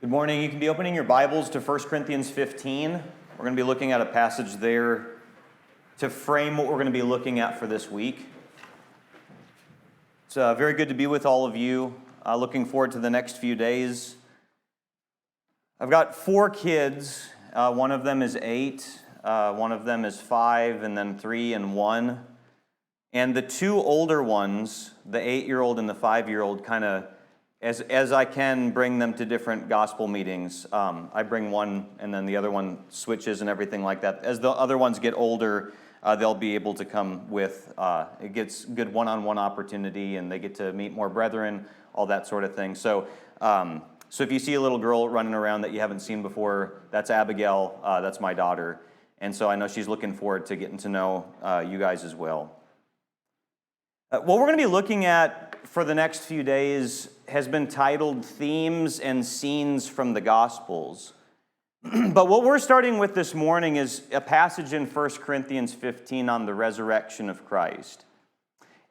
Good morning. You can be opening your Bibles to 1 Corinthians 15. We're going to be looking at a passage there to frame what we're going to be looking at for this week. It's very good to be with all of you. Looking forward to the next few days. I've got 4 kids. One of them is 8, one of them is 5, and then 3 and 1. And the 2 older ones, the 8-year-old and the 5-year-old, kind of As I can bring them to different gospel meetings, I bring one and then the other one switches and everything like that. As the other ones get older, they'll be able to come with. It gets good one-on-one opportunity and they get to meet more brethren, all that sort of thing. So if you see a little girl running around that you haven't seen before, that's Abigail, that's my daughter. And so I know she's looking forward to getting to know you guys as well. What we're going to be looking at for the next few days has been titled Themes and Scenes from the Gospels. But what we're starting with this morning is a passage in 1 Corinthians 15 on the resurrection of Christ.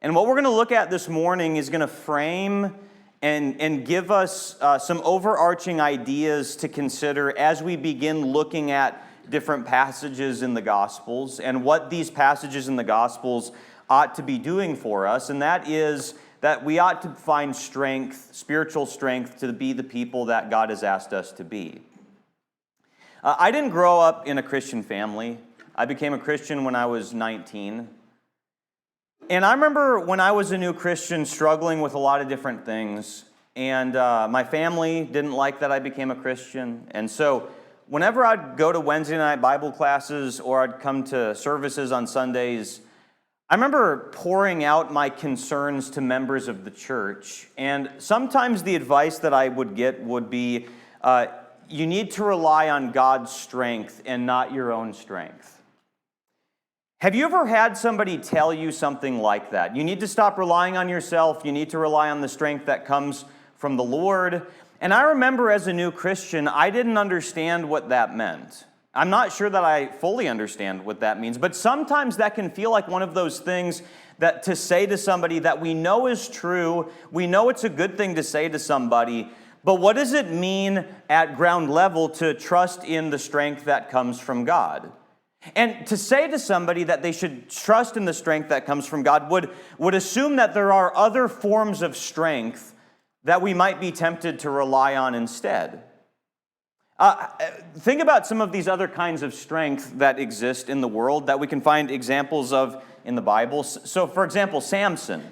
And what we're going to look at this morning is going to frame and give us some overarching ideas to consider as we begin looking at different passages in the Gospels and what these passages in the Gospels ought to be doing for us, and that is that we ought to find strength, spiritual strength, to be the people that God has asked us to be. I didn't grow up in a Christian family. I became a Christian when I was 19. And I remember when I was a new Christian struggling with a lot of different things, and my family didn't like that I became a Christian. And so whenever I'd go to Wednesday night Bible classes or I'd come to services on Sundays, I remember pouring out my concerns to members of the church, and sometimes the advice that I would get would be, you need to rely on God's strength and not your own strength. Have you ever had somebody tell you something like that? You need to stop relying on yourself, you need to rely on the strength that comes from the Lord. And I remember as a new Christian, I didn't understand what that meant. I'm not sure that I fully understand what that means, but sometimes that can feel like one of those things that to say to somebody that we know is true, we know it's a good thing to say to somebody, but what does it mean at ground level to trust in the strength that comes from God? And to say to somebody that they should trust in the strength that comes from God would assume that there are other forms of strength that we might be tempted to rely on instead. Think about some of these other kinds of strength that exist in the world that we can find examples of in the Bible. So, for example, Samson.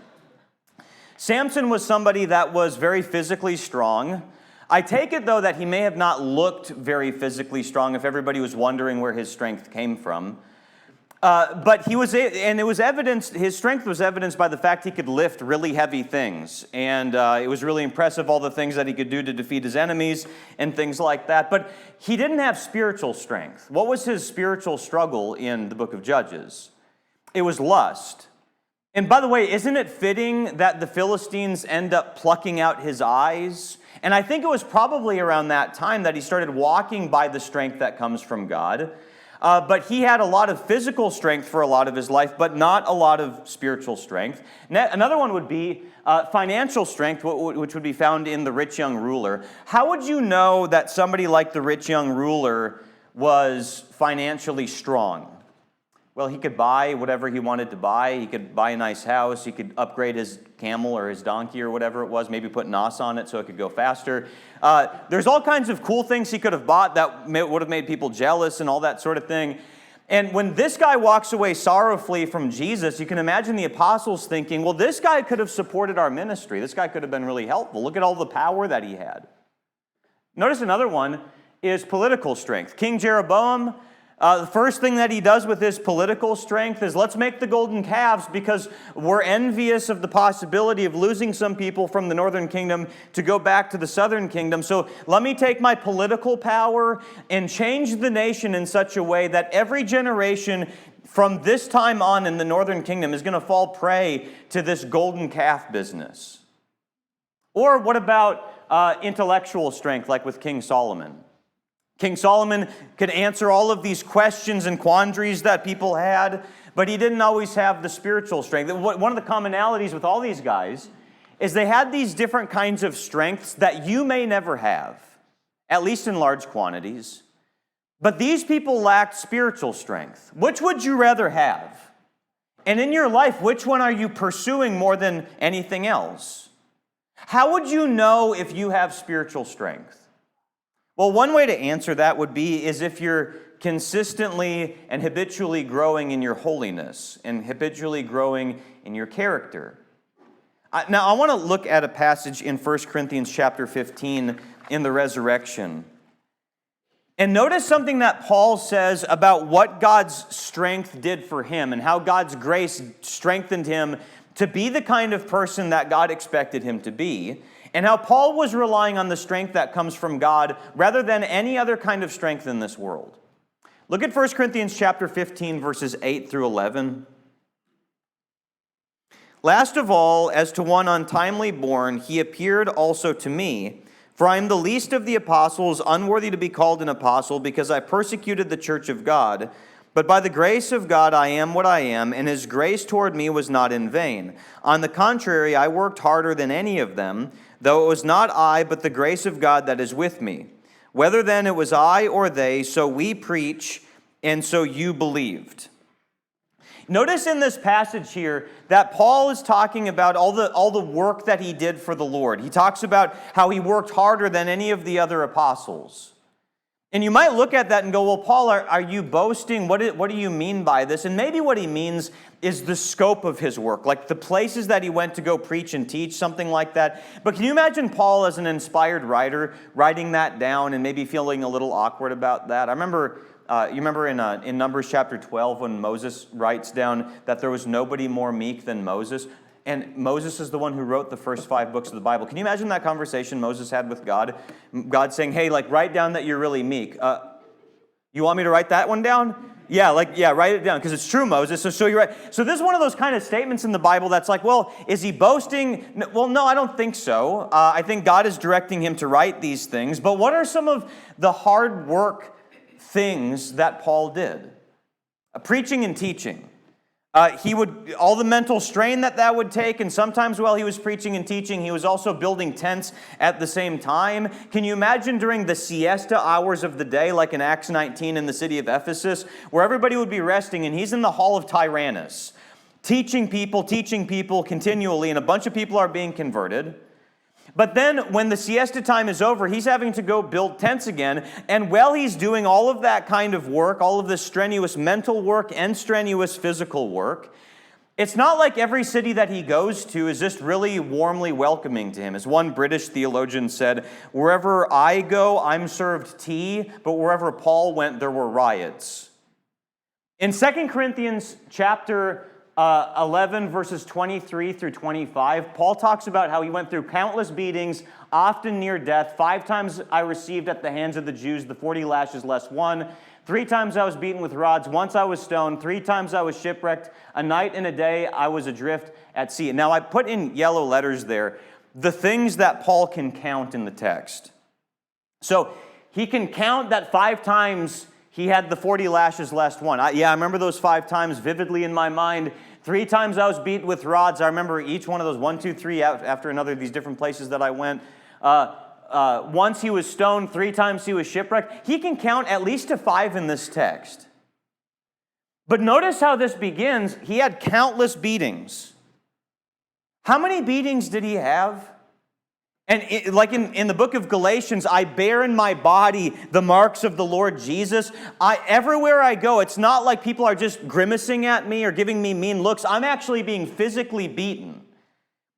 Samson was somebody that was very physically strong. I take it, though, that he may have not looked very physically strong if everybody was wondering where his strength came from. But he was, and it was evidenced, his strength was evidenced by the fact he could lift really heavy things. And it was really impressive, all the things that he could do to defeat his enemies and things like that. But he didn't have spiritual strength. What was his spiritual struggle in the book of Judges? It was lust. And by the way, isn't it fitting that the Philistines end up plucking out his eyes? And I think it was probably around that time that he started walking by the strength that comes from God. But he had a lot of physical strength for a lot of his life, but not a lot of spiritual strength. Another one would be financial strength, which would be found in the rich young ruler. How would you know that somebody like the rich young ruler was financially strong? Well, he could buy whatever he wanted to buy. He could buy a nice house. He could upgrade his camel or his donkey or whatever it was, maybe put NOS on it so it could go faster. There's all kinds of cool things he could have bought that would have made people jealous and all that sort of thing. And when this guy walks away sorrowfully from Jesus, you can imagine the apostles thinking, well, this guy could have supported our ministry. This guy could have been really helpful. Look at all the power that he had. Notice another one is political strength. King Jeroboam, the first thing that he does with his political strength is let's make the golden calves because we're envious of the possibility of losing some people from the northern kingdom to go back to the southern kingdom. So let me take my political power and change the nation in such a way that every generation from this time on in the northern kingdom is going to fall prey to this golden calf business. Or what about intellectual strength like with King Solomon? King Solomon could answer all of these questions and quandaries that people had, but he didn't always have the spiritual strength. One of the commonalities with all these guys is they had these different kinds of strengths that you may never have. at least in large quantities. But these people lacked spiritual strength. Which would you rather have? And in your life, which one are you pursuing more than anything else? How would you know if you have spiritual strength? Well, one way to answer that would be is if you're consistently and habitually growing in your holiness and habitually growing in your character. Now, I want to look at a passage in 1 Corinthians chapter 15 in the resurrection. And notice something that Paul says about what God's strength did for him and how God's grace strengthened him to be the kind of person that God expected him to be, and how Paul was relying on the strength that comes from God rather than any other kind of strength in this world. Look at 1 Corinthians chapter 15, verses 8 through 11. Last of all, as to one untimely born, he appeared also to me. For I am the least of the apostles, unworthy to be called an apostle, because I persecuted the church of God. But by the grace of God I am what I am, and his grace toward me was not in vain. On the contrary, I worked harder than any of them, though it was not I, but the grace of God that is with me. Whether then it was I or they, so we preach, and so you believed. Notice in this passage here that Paul is talking about all the work that he did for the Lord. He talks about how he worked harder than any of the other apostles. And you might look at that and go, well, Paul, are you boasting? What do you mean by this? And maybe what he means is the scope of his work, like the places that he went to go preach and teach, something like that. But can you imagine Paul as an inspired writer writing that down and maybe feeling a little awkward about that? I remember... you remember in Numbers chapter 12 when Moses writes down that there was nobody more meek than Moses? And Moses is the one who wrote the first 5 books of the Bible. Can you imagine that conversation Moses had with God? God saying, hey, write down that you're really meek. You want me to write that one down? Yeah, write it down, because it's true, Moses. So you're right. So this is one of those kind of statements in the Bible that's like, well, is he boasting? Well, no, I don't think so. I think God is directing him to write these things. But what are some of the hard work things that Paul did? Preaching and teaching. All the mental strain that would take, and sometimes while he was preaching and teaching, he was also building tents at the same time. Can you imagine during the siesta hours of the day, like in Acts 19 in the city of Ephesus, where everybody would be resting, and he's in the hall of Tyrannus, teaching people continually, and a bunch of people are being converted. But then when the siesta time is over, he's having to go build tents again. And while he's doing all of that kind of work, all of this strenuous mental work and strenuous physical work, it's not like every city that he goes to is just really warmly welcoming to him. As one British theologian said, wherever I go, I'm served tea, but wherever Paul went, there were riots. In 2 Corinthians chapter 11 verses 23 through 25, Paul talks about how he went through countless beatings, often near death. 5 times I received at the hands of the Jews the 40 lashes less one. 3 times I was beaten with rods. Once I was stoned. 3 times I was shipwrecked. A night and a day I was adrift at sea. Now I put in yellow letters there the things that Paul can count in the text. So he can count that 5 times he had the 40 lashes less one. I remember those 5 times vividly in my mind. 3 times I was beat with rods. I remember each one of those, 1, 2, 3, after another of these different places that I went. Once he was stoned, 3 times he was shipwrecked. He can count at least to 5 in this text. But notice how this begins. He had countless beatings. How many beatings did he have? And in the book of Galatians, I bear in my body the marks of the Lord Jesus. Everywhere I go, it's not like people are just grimacing at me or giving me mean looks. I'm actually being physically beaten.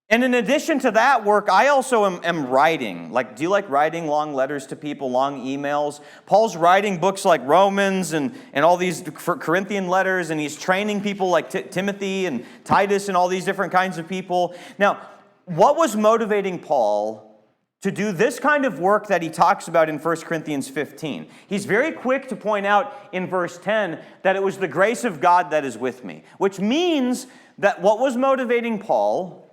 And in addition to that work, I also am writing. Do you like writing long letters to people, long emails? Paul's writing books like Romans and all these Corinthian letters, and he's training people like Timothy and Titus and all these different kinds of people. Now, what was motivating Paul to do this kind of work that he talks about in 1 Corinthians 15? He's very quick to point out in verse 10 that it was the grace of God that is with me, which means that what was motivating Paul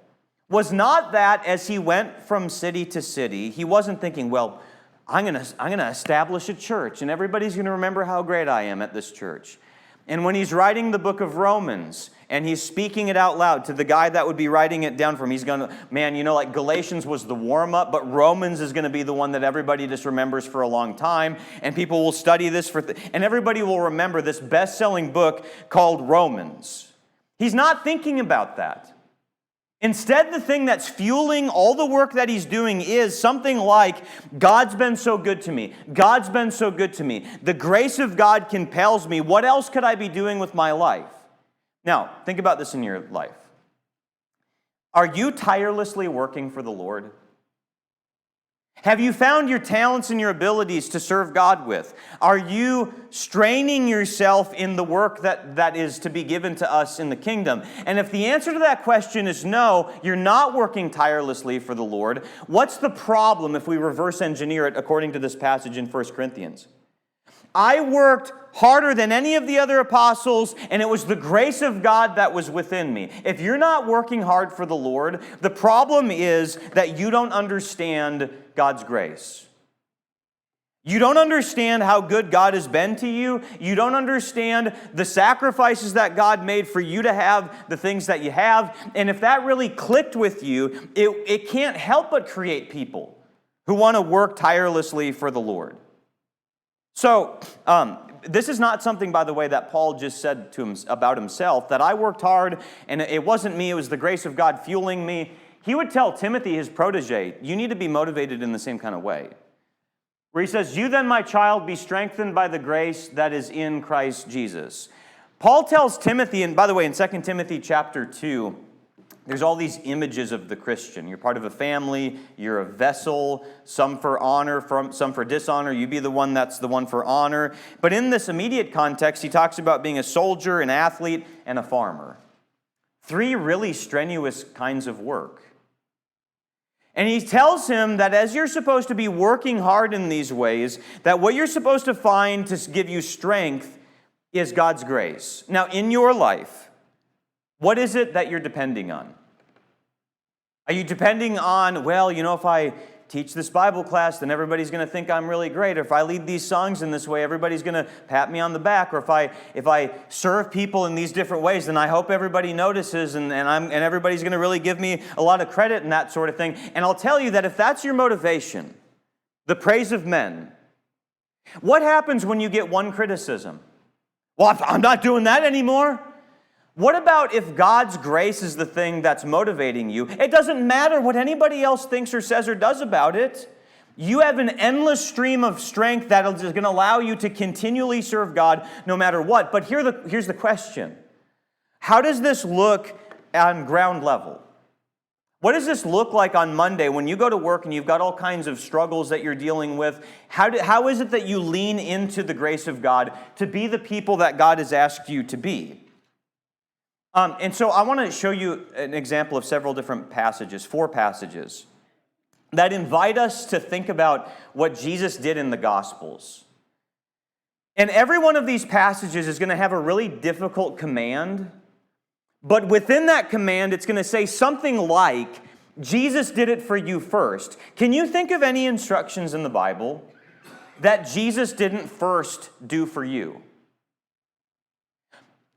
was not that as he went from city to city, he wasn't thinking, well, I'm going to establish a church and everybody's going to remember how great I am at this church. And when he's writing the book of Romans, and he's speaking it out loud to the guy that would be writing it down for him, he's going to, man, like Galatians was the warm-up, but Romans is going to be the one that everybody just remembers for a long time, and people will study this and everybody will remember this best-selling book called Romans. He's not thinking about that. Instead, the thing that's fueling all the work that he's doing is something like, God's been so good to me. God's been so good to me. The grace of God compels me. What else could I be doing with my life? Now, think about this in your life. Are you tirelessly working for the Lord? Have you found your talents and your abilities to serve God with? Are you straining yourself in the work that is to be given to us in the kingdom? And if the answer to that question is no, you're not working tirelessly for the Lord, what's the problem if we reverse engineer it according to this passage in 1 Corinthians? I worked harder than any of the other apostles, and it was the grace of God that was within me. If you're not working hard for the Lord, the problem is that you don't understand God's grace. You don't understand how good God has been to you. You don't understand the sacrifices that God made for you to have the things that you have. And if that really clicked with you, it can't help but create people who want to work tirelessly for the Lord. So, this is not something, by the way, that Paul just said to him about himself, that I worked hard and it wasn't me, it was the grace of God fueling me. He would tell Timothy, his protege, you need to be motivated in the same kind of way. Where he says, you then, my child, be strengthened by the grace that is in Christ Jesus. Paul tells Timothy, and by the way, in 2 Timothy chapter 2, there's all these images of the Christian. You're part of a family, you're a vessel, some for honor, some for dishonor. You be the one that's the one for honor. But in this immediate context, he talks about being a soldier, an athlete, and a farmer. 3 really strenuous kinds of work. And he tells him that as you're supposed to be working hard in these ways, that what you're supposed to find to give you strength is God's grace. Now, in your life, what is it that you're depending on? Are you depending on, well, if I teach this Bible class, then everybody's going to think I'm really great. Or if I lead these songs in this way, everybody's going to pat me on the back. Or if I serve people in these different ways, then I hope everybody notices and everybody's going to really give me a lot of credit and that sort of thing. And I'll tell you that if that's your motivation, the praise of men, what happens when you get one criticism? Well, I'm not doing that anymore. What about if God's grace is the thing that's motivating you? It doesn't matter what anybody else thinks or says or does about it. You have an endless stream of strength that is going to allow you to continually serve God no matter what. But here's the question. How does this look on ground level? What does this look like on Monday when you go to work and you've got all kinds of struggles that you're dealing with? How is it that you lean into the grace of God to be the people that God has asked you to be? And so I want to show you an example of several different passages, 4 passages, that invite us to think about what Jesus did in the Gospels. And every one of these passages is going to have a really difficult command, but within that command, it's going to say something like, Jesus did it for you first. Can you think of any instructions in the Bible that Jesus didn't first do for you?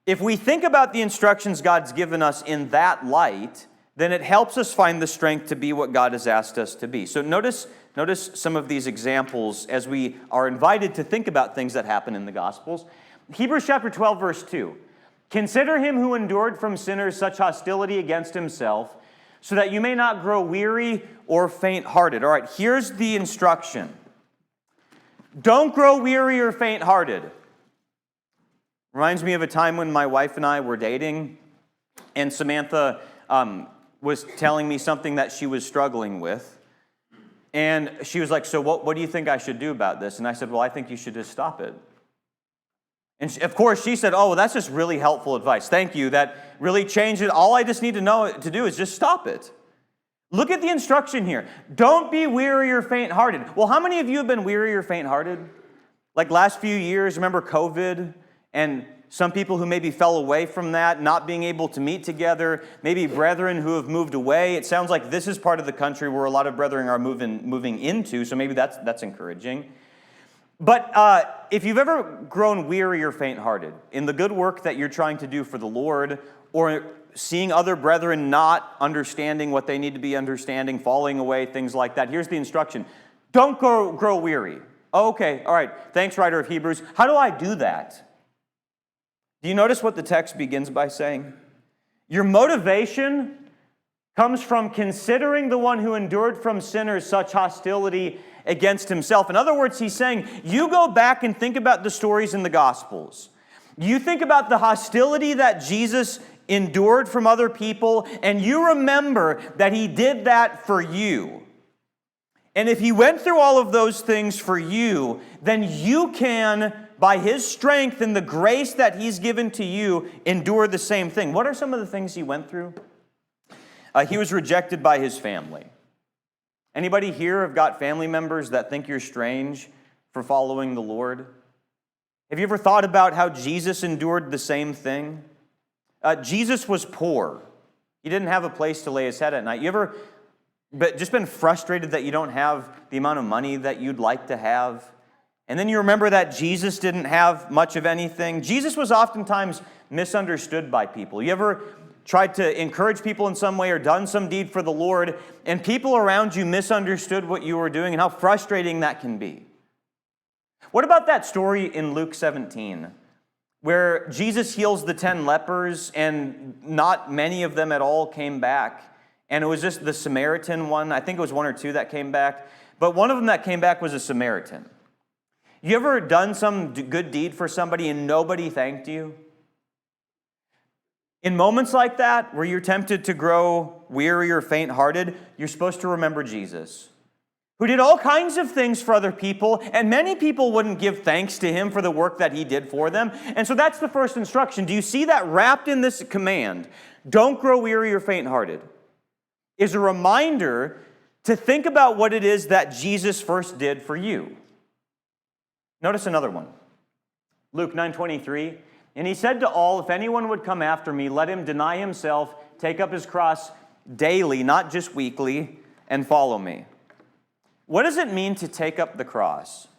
If we think about the instructions God's given us in that light, then it helps us find the strength to be what God has asked us to be. So notice some of these examples as we are invited to think about things that happen in the Gospels. Hebrews chapter 12, verse 2. Consider him who endured from sinners such hostility against himself, so that you may not grow weary or faint-hearted. All right, here's the instruction. Don't grow weary or faint-hearted. Reminds me of a time when my wife and I were dating, and Samantha was telling me something that she was struggling with. And she was like, so what do you think I should do about this? And I said, well, I think you should just stop it. And of course, she said, oh, well, that's just really helpful advice. Thank you. That really changed it. All I just need to do is just stop it. Look at the instruction here. Don't be weary or faint-hearted. Well, how many of you have been weary or faint-hearted? Like last few years, remember COVID? And some people who maybe fell away from that, not being able to meet together, maybe brethren who have moved away. It sounds like this is part of the country where a lot of brethren are moving into, so maybe that's encouraging. But if you've ever grown weary or faint-hearted in the good work that you're trying to do for the Lord, or seeing other brethren not understanding what they need to be understanding, falling away, things like that, here's the instruction. Don't grow weary. Oh, okay, all right. Thanks, writer of Hebrews. How do I do that? Do you notice what the text begins by saying? Your motivation comes from considering the one who endured from sinners such hostility against himself. In other words, he's saying, you go back and think about the stories in the Gospels. You think about the hostility that Jesus endured from other people, and you remember that he did that for you. And if he went through all of those things for you, then you can, by his strength and the grace that he's given to you, endure the same thing. What are some of the things he went through? He was rejected by his family. Anybody here have got family members that think you're strange for following the Lord? Have you ever thought about how Jesus endured the same thing? Jesus was poor. He didn't have a place to lay his head at night. You ever just been frustrated that you don't have the amount of money that you'd like to have? And then you remember that Jesus didn't have much of anything. Jesus was oftentimes misunderstood by people. You ever tried to encourage people in some way or done some deed for the Lord, and people around you misunderstood what you were doing, and how frustrating that can be? What about that story in Luke 17, where Jesus heals the 10 lepers, and not many of them at all came back, and it was just the Samaritan one? I think it was one or two that came back, but one of them that came back was a Samaritan. You ever done some good deed for somebody and nobody thanked you? In moments like that, where you're tempted to grow weary or faint-hearted, you're supposed to remember Jesus, who did all kinds of things for other people, and many people wouldn't give thanks to him for the work that he did for them. And so that's the first instruction. Do you see that wrapped in this command? Don't grow weary or faint-hearted. Is a reminder to think about what it is that Jesus first did for you. Notice another one. Luke 9:23. And he said to all, if anyone would come after me, let him deny himself, take up his cross daily, not just weekly, and follow me. What does it mean to take up the cross?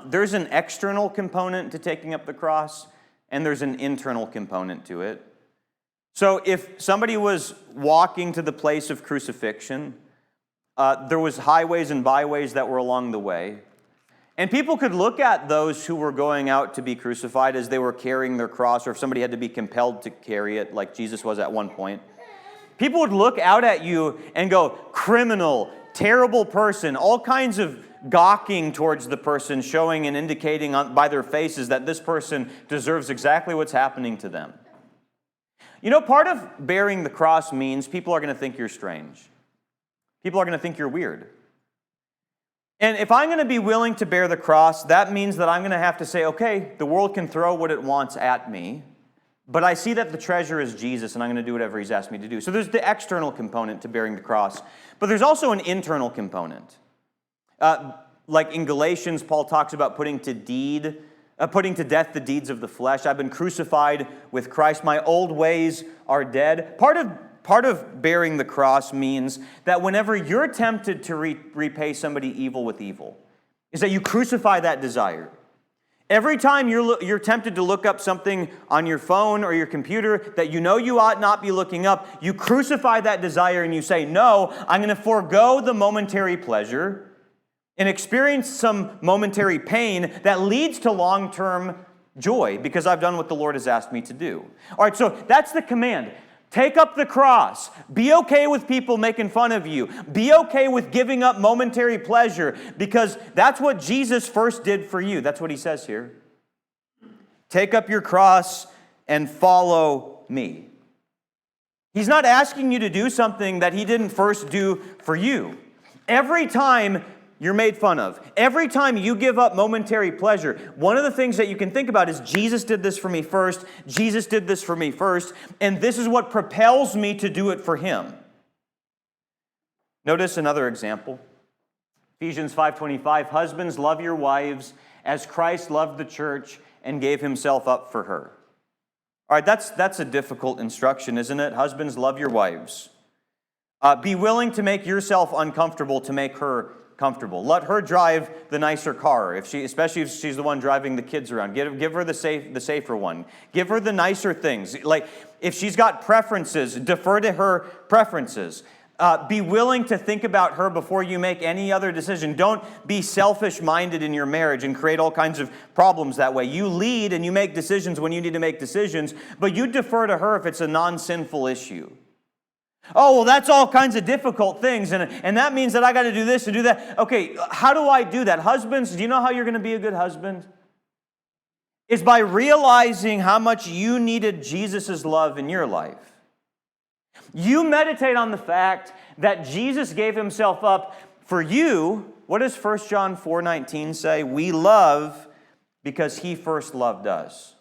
There's an external component to taking up the cross, and there's an internal component to it. So if somebody was walking to the place of crucifixion, there was highways and byways that were along the way. And people could look at those who were going out to be crucified as they were carrying their cross, or if somebody had to be compelled to carry it, like Jesus was at one point. People would look out at you and go, criminal, terrible person, all kinds of gawking towards the person, showing and indicating by their faces that this person deserves exactly what's happening to them. You know, part of bearing the cross means people are going to think you're strange. People are going to think you're weird. And if I'm going to be willing to bear the cross, that means that I'm going to have to say, okay, the world can throw what it wants at me, but I see that the treasure is Jesus, and I'm going to do whatever he's asked me to do. So there's the external component to bearing the cross, but there's also an internal component. Like in Galatians, Paul talks about putting to death the deeds of the flesh. I've been crucified with Christ. My old ways are dead. Part of bearing the cross means that whenever you're tempted to repay somebody evil with evil, is that you crucify that desire. Every time you're tempted to look up something on your phone or your computer that you know you ought not be looking up, you crucify that desire and you say, no, I'm going to forego the momentary pleasure and experience some momentary pain that leads to long-term joy because I've done what the Lord has asked me to do. All right, so that's the command. Take up the cross. Be okay with people making fun of you. Be okay with giving up momentary pleasure because that's what Jesus first did for you. That's what he says here. Take up your cross and follow me. He's not asking you to do something that he didn't first do for you. Every time you're made fun of, every time you give up momentary pleasure, one of the things that you can think about is Jesus did this for me first, Jesus did this for me first, and this is what propels me to do it for him. Notice another example. Ephesians 5:25, husbands, love your wives as Christ loved the church and gave himself up for her. All right, that's a difficult instruction, isn't it? Husbands, love your wives. Be willing to make yourself uncomfortable to make her comfortable. Let her drive the nicer car, especially if she's the one driving the kids around. Give her the safer one. Give her the nicer things. Like, if she's got preferences, defer to her preferences. Be willing to think about her before you make any other decision. Don't be selfish-minded in your marriage and create all kinds of problems that way. You lead and you make decisions when you need to make decisions, but you defer to her if it's a non-sinful issue. Oh, well, that's all kinds of difficult things, and that means that I got to do this and do that. Okay, how do I do that? Husbands, do you know how you're going to be a good husband? It's by realizing how much you needed Jesus' love in your life. You meditate on the fact that Jesus gave himself up for you. What does 1 John 4:19 say? We love because he first loved us.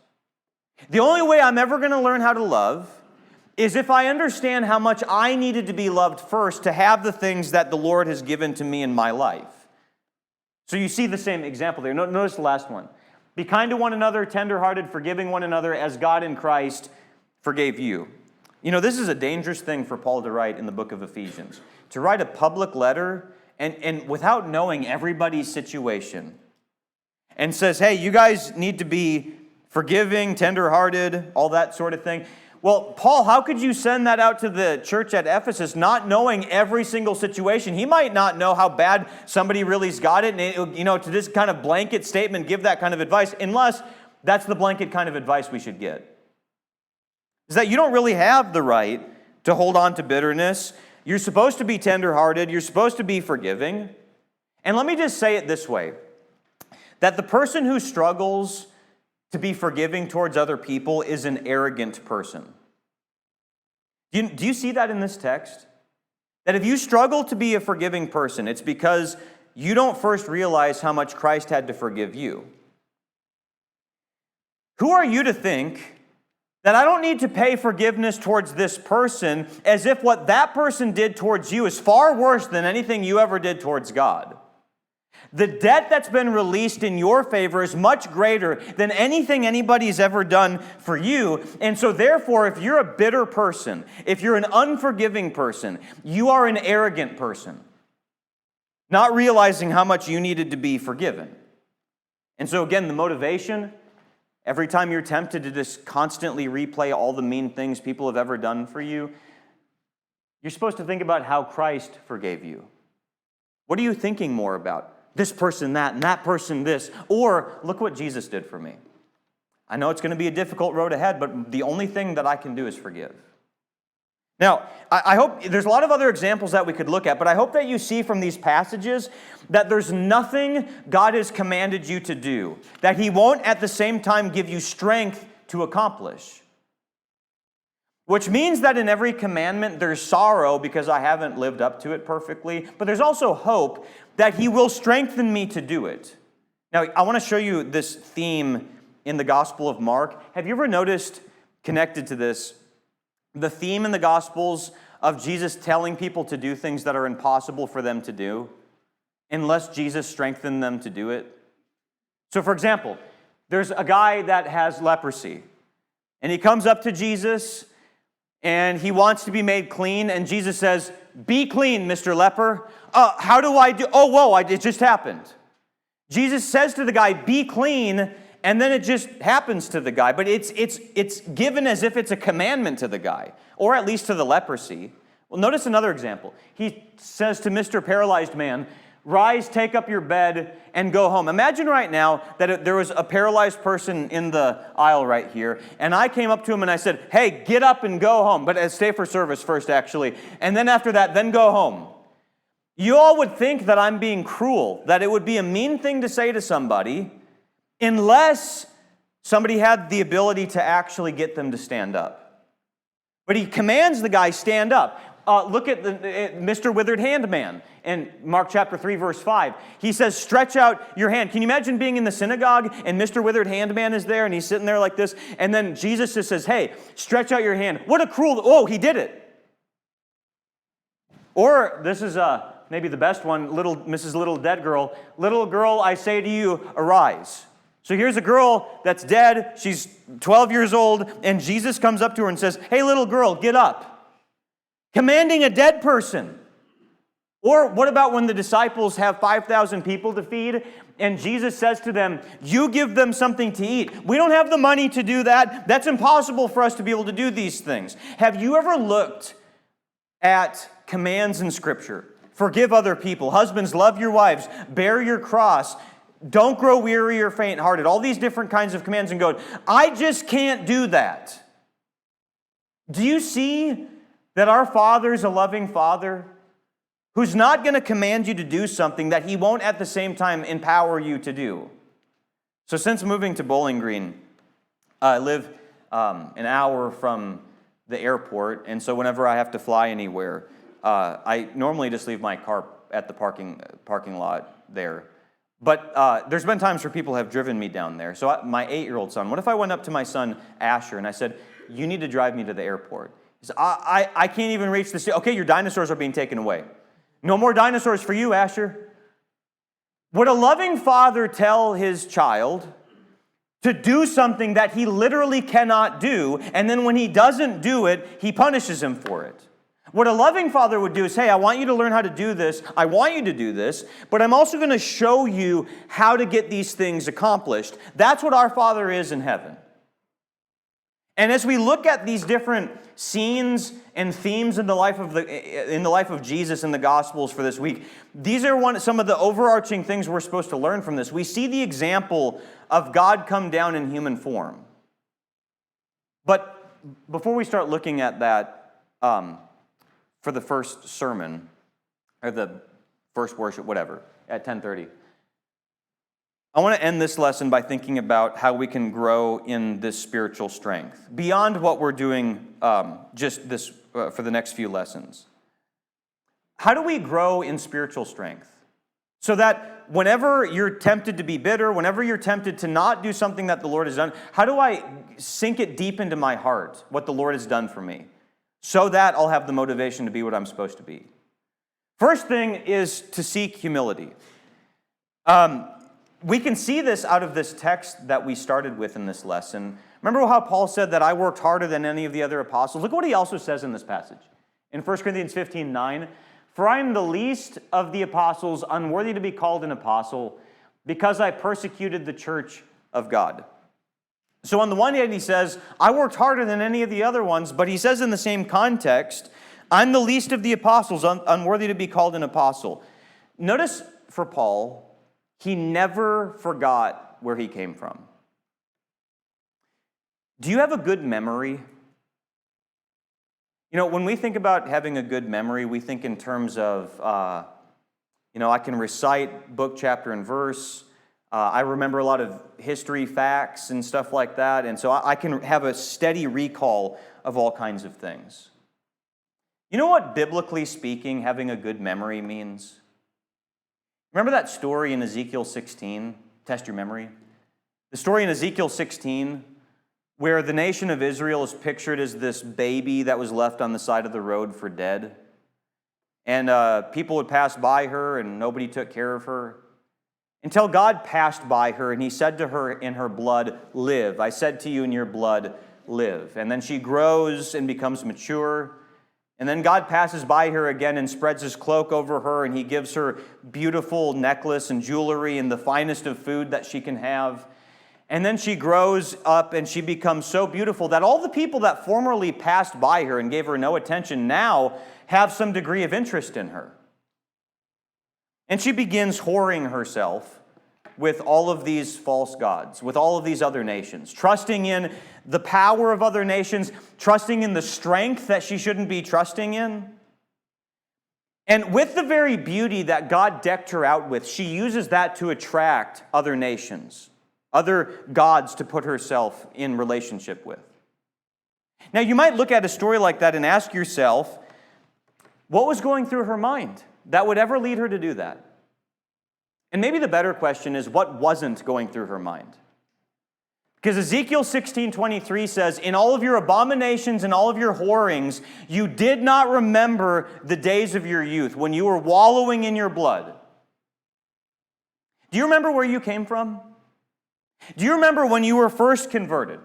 The only way I'm ever going to learn how to love is if I understand how much I needed to be loved first to have the things that the Lord has given to me in my life. So you see the same example there. Notice the last one. Be kind to one another, tenderhearted, forgiving one another as God in Christ forgave you. You know, this is a dangerous thing for Paul to write in the book of Ephesians. To write a public letter and without knowing everybody's situation. And says, hey, you guys need to be forgiving, tenderhearted, all that sort of thing. Well, Paul, how could you send that out to the church at Ephesus not knowing every single situation? He might not know how bad somebody really's got it. And, to this kind of blanket statement, give that kind of advice, unless that's the blanket kind of advice we should get. Is that you don't really have the right to hold on to bitterness. You're supposed to be tenderhearted. You're supposed to be forgiving. And let me just say it this way, that the person who struggles to be forgiving towards other people is an arrogant person. Do you see that in this text? That if you struggle to be a forgiving person, it's because you don't first realize how much Christ had to forgive you. Who are you to think that I don't need to pay forgiveness towards this person as if what that person did towards you is far worse than anything you ever did towards God? The debt that's been released in your favor is much greater than anything anybody's ever done for you. And so therefore, if you're a bitter person, if you're an unforgiving person, you are an arrogant person, not realizing how much you needed to be forgiven. And so again, the motivation, every time you're tempted to just constantly replay all the mean things people have ever done for you, you're supposed to think about how Christ forgave you. What are you thinking more about? This person that, and that person this. Or, look what Jesus did for me. I know it's going to be a difficult road ahead, but the only thing that I can do is forgive. Now, I hope, there's a lot of other examples that we could look at, but I hope that you see from these passages that there's nothing God has commanded you to do that he won't at the same time give you strength to accomplish. Which means that in every commandment there's sorrow because I haven't lived up to it perfectly, but there's also hope that he will strengthen me to do it. Now, I want to show you this theme in the Gospel of Mark. Have you ever noticed, connected to this, the theme in the Gospels of Jesus telling people to do things that are impossible for them to do unless Jesus strengthened them to do it? So, for example, there's a guy that has leprosy, and he comes up to Jesus, and he wants to be made clean, and Jesus says, "Be clean, Mr. Leper." How do I do? Oh, whoa, it just happened. Jesus says to the guy, "Be clean," and then it just happens to the guy. But it's given as if it's a commandment to the guy, or at least to the leprosy. Well, notice another example. He says to Mr. Paralyzed Man, "Rise, take up your bed, and go home." Imagine right now that there was a paralyzed person in the aisle right here, and I came up to him and I said, "Hey, get up and go home." But stay for service first, actually. And then after that, then go home. You all would think that I'm being cruel, that it would be a mean thing to say to somebody, unless somebody had the ability to actually get them to stand up. But he commands the guy, stand up. Look at Mr. Withered Hand Man in Mark chapter 3, verse 5. He says, "Stretch out your hand." Can you imagine being in the synagogue and Mr. Withered Hand Man is there and he's sitting there like this, and then Jesus just says, "Hey, stretch out your hand." What a cruel, oh, he did it. Or this is maybe the best one, little Mrs. Little Dead Girl. "Little girl, I say to you, arise." So here's a girl that's dead. She's 12 years old, and Jesus comes up to her and says, "Hey, little girl, get up." Commanding a dead person. Or what about when the disciples have 5,000 people to feed and Jesus says to them, you give them something to eat. We don't have the money to do that. That's impossible for us to be able to do these things. Have you ever looked at commands in Scripture? Forgive other people. Husbands, love your wives. Bear your cross. Don't grow weary or faint-hearted. All these different kinds of commands and go, I just can't do that. Do you see that our Father is a loving Father who's not going to command you to do something that He won't at the same time empower you to do? So since moving to Bowling Green, I live an hour from the airport, and so whenever I have to fly anywhere, I normally just leave my car at the parking lot there. But there's been times where people have driven me down there. So my 8-year-old son, what if I went up to my son Asher and I said, you need to drive me to the airport? He said, I can't even reach the city. Okay, your dinosaurs are being taken away. No more dinosaurs for you, Asher. Would a loving father tell his child to do something that he literally cannot do, and then when he doesn't do it, he punishes him for it? What a loving father would do is, hey, I want you to learn how to do this. I want you to do this, but I'm also going to show you how to get these things accomplished. That's what our Father is in heaven. And as we look at these different scenes and themes in the life of Jesus in the Gospels for this week, these are some of the overarching things we're supposed to learn from this. We see the example of God come down in human form. But before we start looking at that for the first sermon, or the first worship, whatever, at 10:30, I want to end this lesson by thinking about how we can grow in this spiritual strength beyond what we're doing just this for the next few lessons. How do we grow in spiritual strength? So that whenever you're tempted to be bitter, whenever you're tempted to not do something that the Lord has done, how do I sink it deep into my heart, what the Lord has done for me, so that I'll have the motivation to be what I'm supposed to be? First thing is to seek humility. We can see this out of this text that we started with in this lesson. Remember how Paul said that I worked harder than any of the other apostles? Look what he also says in this passage. In 1 Corinthians 15:9, for I am the least of the apostles, unworthy to be called an apostle, because I persecuted the church of God. So on the one hand, he says, I worked harder than any of the other ones, but he says in the same context, I'm the least of the apostles, unworthy to be called an apostle. Notice for Paul, he never forgot where he came from. Do you have a good memory? You know, when we think about having a good memory, we think in terms of, I can recite book, chapter, and verse. I remember a lot of history facts and stuff like that, and so I can have a steady recall of all kinds of things. You know what, biblically speaking, having a good memory means? Remember that story in Ezekiel 16? Test your memory. The story in Ezekiel 16 where the nation of Israel is pictured as this baby that was left on the side of the road for dead. And people would pass by her and nobody took care of her. Until God passed by her and he said to her in her blood, live. I said to you in your blood, live. And then she grows and becomes mature. And then God passes by her again and spreads his cloak over her, and he gives her beautiful necklace and jewelry and the finest of food that she can have. And then she grows up and she becomes so beautiful that all the people that formerly passed by her and gave her no attention now have some degree of interest in her. And she begins whoring herself with all of these false gods, with all of these other nations, trusting in the power of other nations, trusting in the strength that she shouldn't be trusting in. And with the very beauty that God decked her out with, she uses that to attract other nations, other gods to put herself in relationship with. Now, you might look at a story like that and ask yourself, what was going through her mind that would ever lead her to do that? And maybe the better question is, what wasn't going through her mind? Because Ezekiel 16:23 says, in all of your abominations and all of your whorings, you did not remember the days of your youth when you were wallowing in your blood. Do you remember where you came from? Do you remember when you were first converted?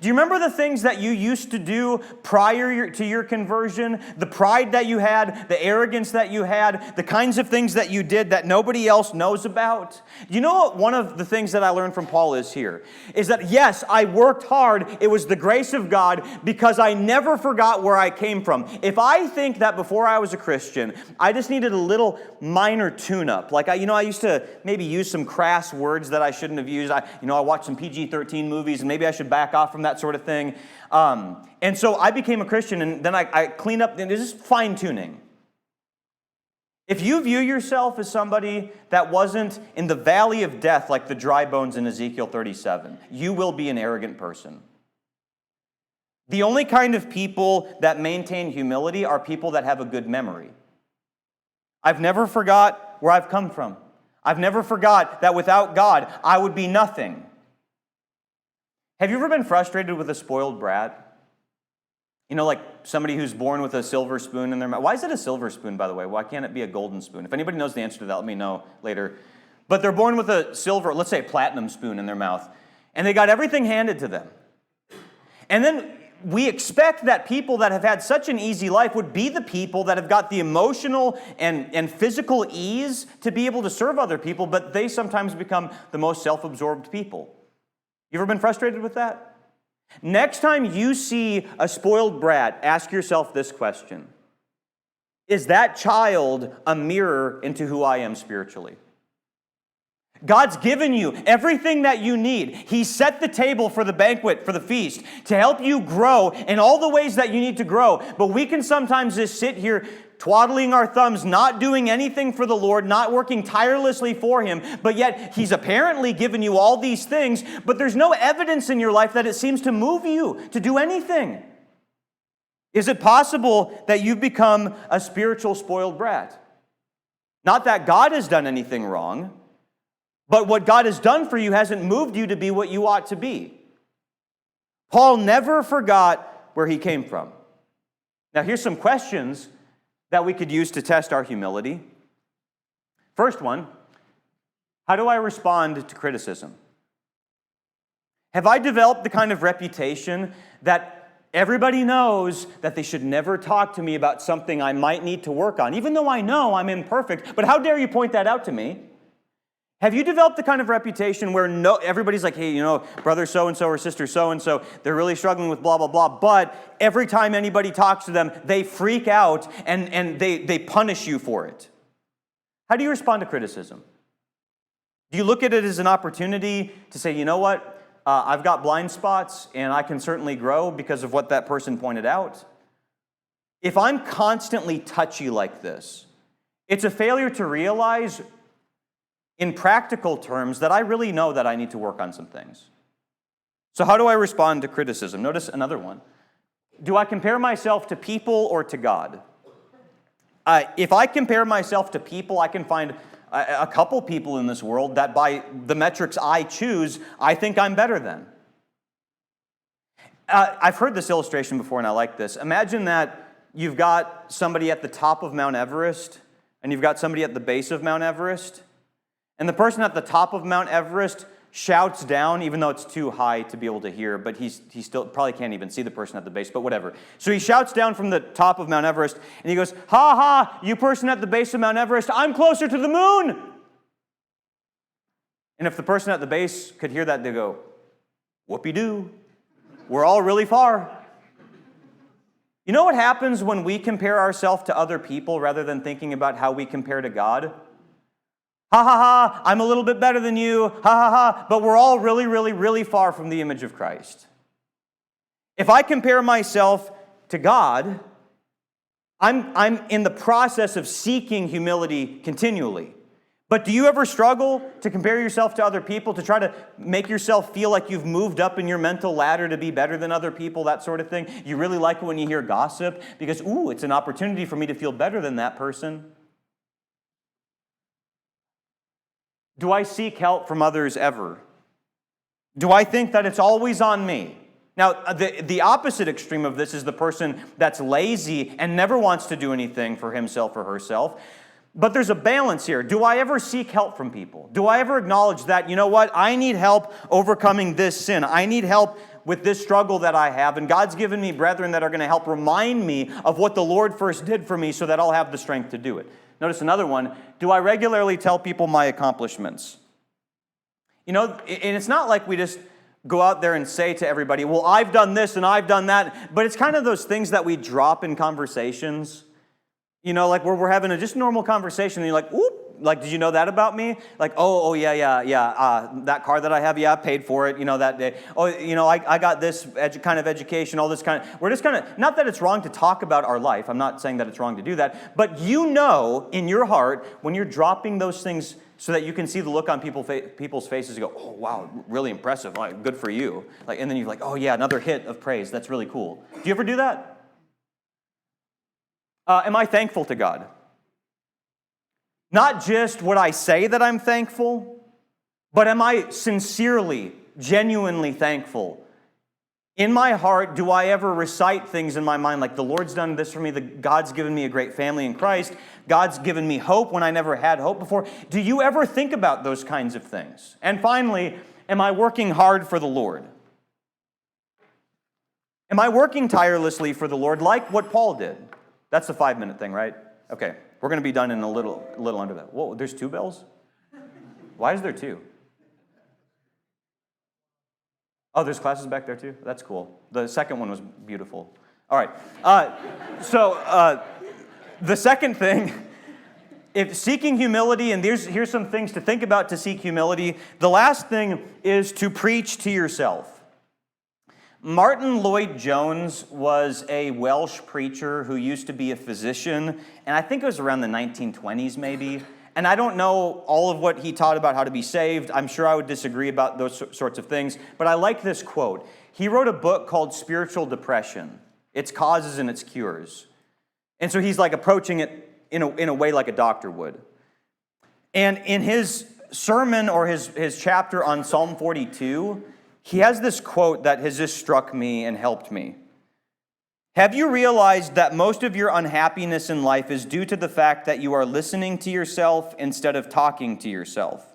Do you remember the things that you used to do prior to your conversion? The pride that you had, the arrogance that you had, the kinds of things that you did that nobody else knows about? You know what one of the things that I learned from Paul is here? Is that yes, I worked hard. It was the grace of God because I never forgot where I came from. If I think that before I was a Christian, I just needed a little minor tune-up. Like, I used to maybe use some crass words that I shouldn't have used. I watched some PG-13 movies and maybe I should back off from that sort of thing. And so I became a Christian, and then I cleaned up, and it's just fine-tuning. If you view yourself as somebody that wasn't in the valley of death like the dry bones in Ezekiel 37, you will be an arrogant person. The only kind of people that maintain humility are people that have a good memory. I've never forgot where I've come from. I've never forgot that without God, I would be nothing. Have you ever been frustrated with a spoiled brat? You know, like somebody who's born with a silver spoon in their mouth. Why is it a silver spoon, by the way? Why can't it be a golden spoon? If anybody knows the answer to that, let me know later. But they're born with a silver, let's say platinum spoon in their mouth, and they got everything handed to them. And then we expect that people that have had such an easy life would be the people that have got the emotional and physical ease to be able to serve other people, but they sometimes become the most self-absorbed people. You ever been frustrated with that? Next time you see a spoiled brat, ask yourself this question. Is that child a mirror into who I am spiritually? God's given you everything that you need. He set the table for the banquet, for the feast, to help you grow in all the ways that you need to grow. But we can sometimes just sit here twaddling our thumbs, not doing anything for the Lord, not working tirelessly for Him, but yet He's apparently given you all these things, but there's no evidence in your life that it seems to move you to do anything. Is it possible that you've become a spiritual spoiled brat? Not that God has done anything wrong, but what God has done for you hasn't moved you to be what you ought to be. Paul never forgot where he came from. Now, here's some questions that we could use to test our humility. First one, how do I respond to criticism? Have I developed the kind of reputation that everybody knows that they should never talk to me about something I might need to work on, even though I know I'm imperfect, but how dare you point that out to me? Have you developed the kind of reputation where everybody's like, hey, brother so-and-so or sister so-and-so, they're really struggling with blah, blah, blah, but every time anybody talks to them, they freak out and they punish you for it? How do you respond to criticism? Do you look at it as an opportunity to say, you know what, I've got blind spots and I can certainly grow because of what that person pointed out? If I'm constantly touchy like this, it's a failure to realize in practical terms that I really know that I need to work on some things. So how do I respond to criticism? Notice another one. Do I compare myself to people or to God? If I compare myself to people, I can find a couple people in this world that by the metrics I choose, I think I'm better than. I've heard this illustration before and I like this. Imagine that you've got somebody at the top of Mount Everest and you've got somebody at the base of Mount Everest. And the person at the top of Mount Everest shouts down, even though it's too high to be able to hear, but he still probably can't even see the person at the base, but whatever. So he shouts down from the top of Mount Everest, and he goes, ha ha, you person at the base of Mount Everest, I'm closer to the moon. And if the person at the base could hear that, they'd go, whoopee-doo, we're all really far. You know what happens when we compare ourselves to other people rather than thinking about how we compare to God? Ha ha ha, I'm a little bit better than you, ha ha ha, but we're all really, really, really far from the image of Christ. If I compare myself to God, I'm in the process of seeking humility continually. But do you ever struggle to compare yourself to other people, to try to make yourself feel like you've moved up in your mental ladder to be better than other people, that sort of thing? You really like it when you hear gossip because, ooh, it's an opportunity for me to feel better than that person. Do I seek help from others ever? Do I think that it's always on me? Now, the opposite extreme of this is the person that's lazy and never wants to do anything for himself or herself. But there's a balance here. Do I ever seek help from people? Do I ever acknowledge that, you know what, I need help overcoming this sin. I need help with this struggle that I have, and God's given me brethren that are going to help remind me of what the Lord first did for me so that I'll have the strength to do it. Notice another one. Do I regularly tell people my accomplishments? You know, and it's not like we just go out there and say to everybody, well, I've done this and I've done that, but it's kind of those things that we drop in conversations. You know, like where we're having a just normal conversation and you're like, oop, like, did you know that about me? Like, oh, yeah. That car that I have, yeah, I paid for it, you know, that day. Oh, you know, I got this kind of education, all this kind of, we're just kind of, not that it's wrong to talk about our life. I'm not saying that it's wrong to do that. But you know in your heart when you're dropping those things so that you can see the look on people's faces, you go, oh, wow, really impressive, like, good for you. Like, and then you're like, oh, yeah, another hit of praise. That's really cool. Do you ever do that? Am I thankful to God? Not just would I say that I'm thankful, but am I sincerely, genuinely thankful? In my heart, do I ever recite things in my mind like the Lord's done this for me, God's given me a great family in Christ, God's given me hope when I never had hope before? Do you ever think about those kinds of things? And finally, am I working hard for the Lord? Am I working tirelessly for the Lord like what Paul did? That's the 5-minute thing, right? Okay, we're going to be done in a little under that. Whoa, there's 2 bells? Why is there 2? Oh, there's classes back there too? That's cool. The second one was beautiful. All right. The second thing, if seeking humility, and here's some things to think about to seek humility. The last thing is to preach to yourself. Martin Lloyd-Jones was a Welsh preacher who used to be a physician, and I think it was around the 1920s maybe. And I don't know all of what he taught about how to be saved. I'm sure I would disagree about those sorts of things, but I like this quote. He wrote a book called Spiritual Depression, Its Causes and Its Cures. And so he's like approaching it in a way like a doctor would. And in his sermon or his chapter on Psalm 42, he has this quote that has just struck me and helped me. Have you realized that most of your unhappiness in life is due to the fact that you are listening to yourself instead of talking to yourself?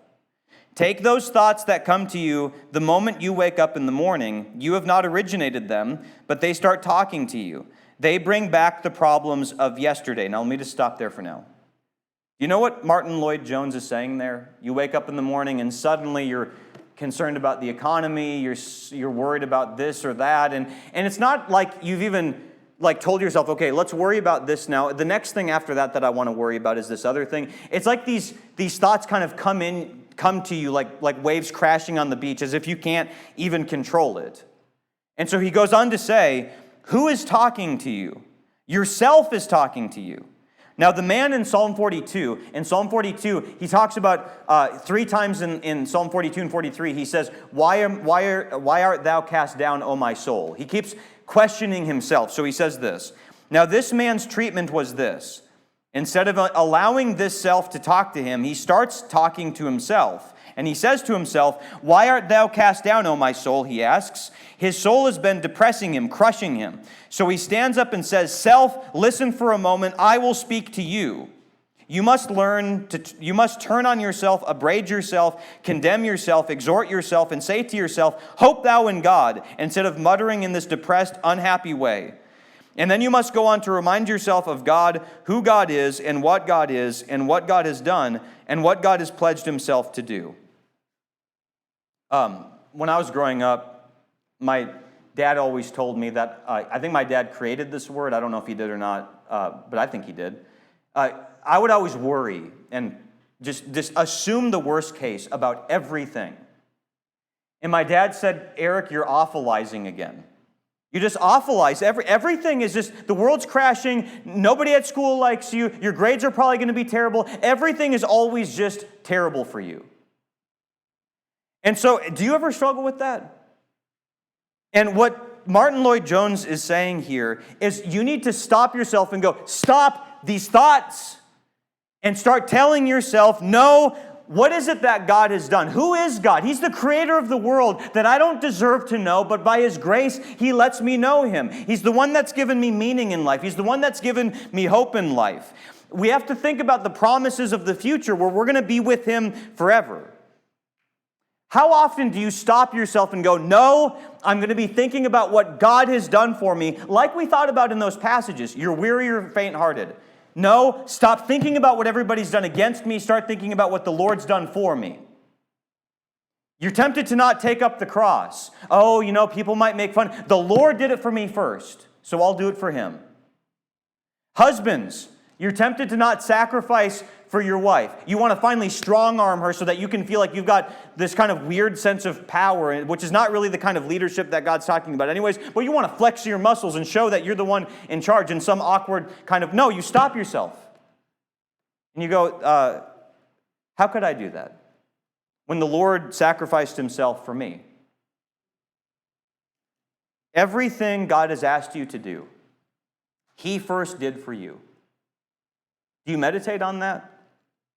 Take those thoughts that come to you the moment you wake up in the morning. You have not originated them, but they start talking to you. They bring back the problems of yesterday. Now, let me just stop there for now. You know what Martin Lloyd-Jones is saying there? You wake up in the morning and suddenly you're concerned about the economy, you're worried about this or that, and it's not like you've even like told yourself, okay, let's worry about this now. The next thing after that I want to worry about is this other thing. It's like these thoughts kind of come to you like waves crashing on the beach as if you can't even control it. And so he goes on to say, who is talking to you? Yourself is talking to you. Now, the man in Psalm 42, he talks about 3 times in Psalm 42 and 43, he says, why art thou cast down, O my soul? He keeps questioning himself. So he says this, now this man's treatment was this. Instead of allowing this self to talk to him, he starts talking to himself. And he says to himself, why art thou cast down, O my soul, he asks. His soul has been depressing him, crushing him. So he stands up and says, self, listen for a moment, I will speak to you. You must turn on yourself, upbraid yourself, condemn yourself, exhort yourself, and say to yourself, hope thou in God, instead of muttering in this depressed, unhappy way. And then you must go on to remind yourself of God, who God is, and what God is, and what God has done, and what God has pledged himself to do. When I was growing up, my dad always told me that, I think my dad created this word, I don't know if he did or not, but I think he did. I would always worry and just assume the worst case about everything. And my dad said, Eric, you're awfulizing again. You just awfulize. Everything is just, the world's crashing, nobody at school likes you, your grades are probably going to be terrible, everything is always just terrible for you. And so, do you ever struggle with that? And what Martin Lloyd-Jones is saying here is you need to stop yourself and go, stop these thoughts, and start telling yourself, no, what is it that God has done? Who is God? He's the creator of the world that I don't deserve to know, but by his grace, he lets me know him. He's the one that's given me meaning in life. He's the one that's given me hope in life. We have to think about the promises of the future where we're going to be with Him forever. How often do you stop yourself and go, no, I'm going to be thinking about what God has done for me, like we thought about in those passages. You're weary or faint-hearted. No, stop thinking about what everybody's done against me. Start thinking about what the Lord's done for me. You're tempted to not take up the cross. Oh, people might make fun. The Lord did it for me first, so I'll do it for Him. Husbands, you're tempted to not sacrifice for your wife. You want to finally strong-arm her so that you can feel like you've got this kind of weird sense of power, which is not really the kind of leadership that God's talking about anyways, but you want to flex your muscles and show that you're the one in charge in some awkward kind of, no, you stop yourself. And you go, how could I do that when the Lord sacrificed Himself for me? Everything God has asked you to do, He first did for you. Do you meditate on that?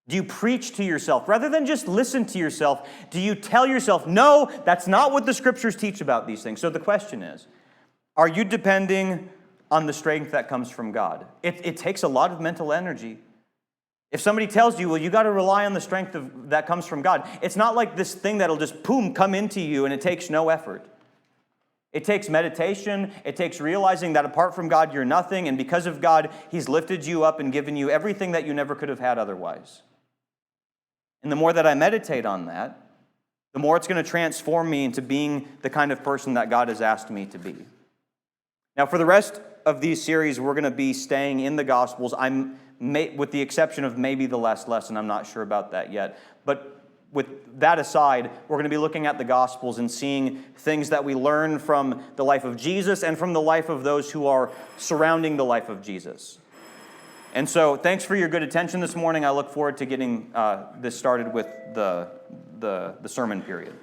Do you preach to yourself? Rather than just listen to yourself, do you tell yourself, no, that's not what the Scriptures teach about these things? So the question is, are you depending on the strength that comes from God? It takes a lot of mental energy. If somebody tells you, well, you got to rely on the strength that comes from God, it's not like this thing that'll just, boom, come into you and it takes no effort. It takes meditation. It takes realizing that apart from God, you're nothing, and because of God, He's lifted you up and given you everything that you never could have had otherwise. And the more that I meditate on that, the more it's going to transform me into being the kind of person that God has asked me to be. Now, for the rest of these series, we're going to be staying in the Gospels. With the exception of maybe the last lesson, I'm not sure about that yet. But with that aside, we're going to be looking at the Gospels and seeing things that we learn from the life of Jesus and from the life of those who are surrounding the life of Jesus. And so, thanks for your good attention this morning. I look forward to getting this started with the sermon period.